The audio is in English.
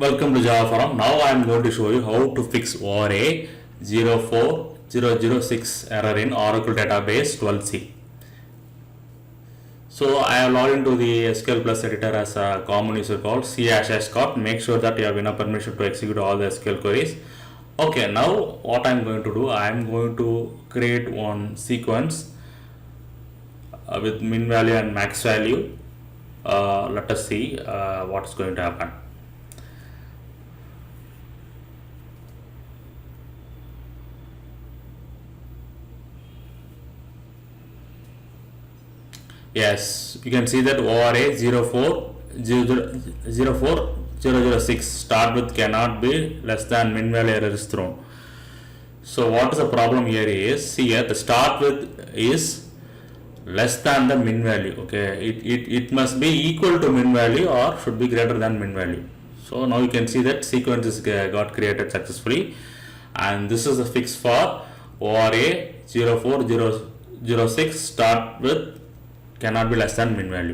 Welcome to Java Forum. Now I am going to show you how to fix ORA-04006 error in Oracle database 12c. So I have logged into the SQL Plus editor as a common user called c#scott. Make sure that you have enough permission to execute all the SQL queries. Okay, now what I am going to do, I am going to create one sequence with min value and max value. Let us see what's going to happen. Yes, you can see that ORA-04006 start with cannot be less than min value error is thrown. So what is the problem here is, see here the start with is less than the min value. Okay, it must be equal to min value or should be greater than min value. So now you can see that sequence is got created successfully, and this is the fix for ORA-04006 start with cannot be less than min value.